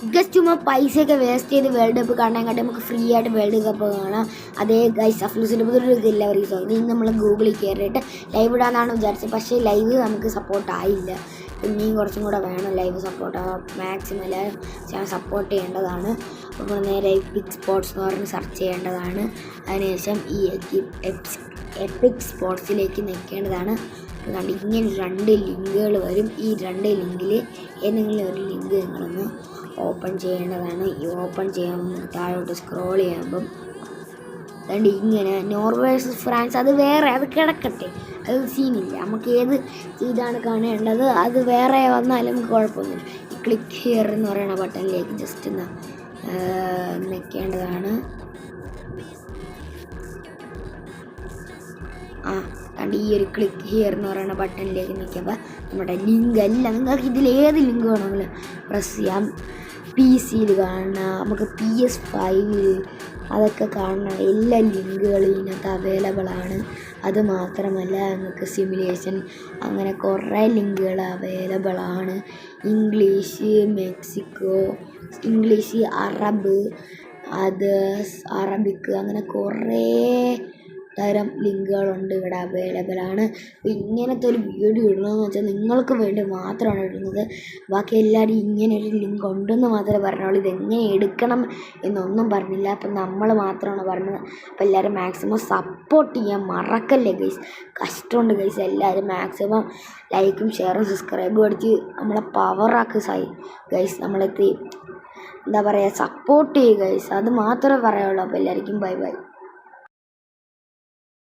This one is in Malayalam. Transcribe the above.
ജസ്റ്റ് ചുമ്മാ പൈസയൊക്കെ വേസ്റ്റ് ചെയ്ത് വേൾഡ് കപ്പ് കാണാനായിട്ട് നമുക്ക് ഫ്രീ ആയിട്ട് വേൾഡ് കപ്പ് കാണാം. അതേ ഗൈസ് അഫ്ലൂസിൻ്റെ പുതിയൊരു എല്ലാവരും ഇന്ന് നമ്മൾ ഗൂഗിളിൽ കയറിയിട്ട് ലൈവ് ഇടാനാണ് വിചാരിച്ചത്. പക്ഷേ ലൈവ് നമുക്ക് സപ്പോർട്ടായില്ല. പിന്നെയും കുറച്ചും കൂടെ വേണം ലൈവ് സപ്പോർട്ട്. മാക്സിമം എല്ലാവരും സപ്പോർട്ട് ചെയ്യേണ്ടതാണ്. അപ്പോൾ നേരെ എപ്പിക് സ്പോർട്സ് എന്ന് പറഞ്ഞ് സെർച്ച് ചെയ്യേണ്ടതാണ്. അതിനുശേഷം ഈ എപ്പിക് സ്പോർട്സിലേക്ക് നിൽക്കേണ്ടതാണ്. അതുകൊണ്ട് ഇങ്ങനെ 2 ലിങ്കുകൾ വരും. ഈ 2 ലിങ്കിൽ ഏതെങ്കിലും ഒരു ലിങ്ക് നിങ്ങളൊന്ന് ഓപ്പൺ ചെയ്യേണ്ടതാണ്. ഈ ഓപ്പൺ ചെയ്യാൻ താഴോട്ട് സ്ക്രോൾ ചെയ്യുമ്പം അതുകൊണ്ട് ഇങ്ങനെ നോർവേ വേഴ്സസ് ഫ്രാൻസ് അത് വേറെ, അത് കിടക്കട്ടെ, അത് സീനില്ല. നമുക്ക് ഏത് ഇതാണ് കാണേണ്ടത് അത് വേറെ വന്നാലും നമുക്ക് കുഴപ്പമൊന്നുമില്ല. ഈ ക്ലിക്ക് ഹിയർ എന്ന് പറയുന്ന ബട്ടണിലേക്ക് ജസ്റ്റ് നിൽക്കേണ്ടതാണ്. കണ്ട് ഈ ഒരു ക്ലിക്ക് ഹിയർ എന്ന് പറയുന്ന ബട്ടണിലേക്ക് നിൽക്കുമ്പോൾ നമ്മുടെ ലിങ്ക് എല്ലാം നിങ്ങൾക്ക് ഇതിലേത് ലിങ്ക് വേണമെങ്കിലും പ്രസ് ചെയ്യാം. PC-യിൽ കാണുന്ന, നമുക്ക് PS5 അതൊക്കെ കാണുന്ന എല്ലാ ലിങ്കുകളും ഇതിനകത്ത് അവൈലബിൾ ആണ്. അതുമാത്രമല്ല നമുക്ക് സിമുലേഷൻ അങ്ങനെ കുറേ ലിങ്കുകൾ അവൈലബിൾ ആണ്. ഇംഗ്ലീഷ്, മെക്സിക്കോ, ഇംഗ്ലീഷ്, അറബിക്ക് അങ്ങനെ കുറേ തരം ലിങ്കുകളുണ്ട് ഇവിടെ അവൈലബിൾ ആണ്. അപ്പോൾ ഇങ്ങനത്തെ ഒരു വീഡിയോ ഇടണമെന്ന് വെച്ചാൽ നിങ്ങൾക്ക് വേണ്ടി മാത്രമാണ് ഇടുന്നത്. ബാക്കി എല്ലാവരും ഇങ്ങനെ ഒരു ലിങ്ക് ഉണ്ടെന്ന് മാത്രമേ പറഞ്ഞുള്ളൂ. ഇതെങ്ങനെ എടുക്കണം എന്നൊന്നും പറഞ്ഞില്ല. അപ്പം നമ്മൾ മാത്രമാണ് പറഞ്ഞത്. അപ്പോൾ എല്ലാവരും മാക്സിമം സപ്പോർട്ട് ചെയ്യാൻ മറക്കല്ലേ ഗൈസ്. കഷ്ടമുണ്ട് ഗൈസ്. എല്ലാവരും മാക്സിമം ലൈക്കും ഷെയറും സബ്സ്ക്രൈബും അടിച്ച് നമ്മളെ പവറാക്ക് ഗൈസ്. നമ്മളെത്തി എന്താ പറയുക, സപ്പോർട്ട് ചെയ്യുക ഗൈസ്. അത് മാത്രമേ പറയുള്ളൂ. അപ്പോൾ എല്ലാവർക്കും ബൈ ബൈ.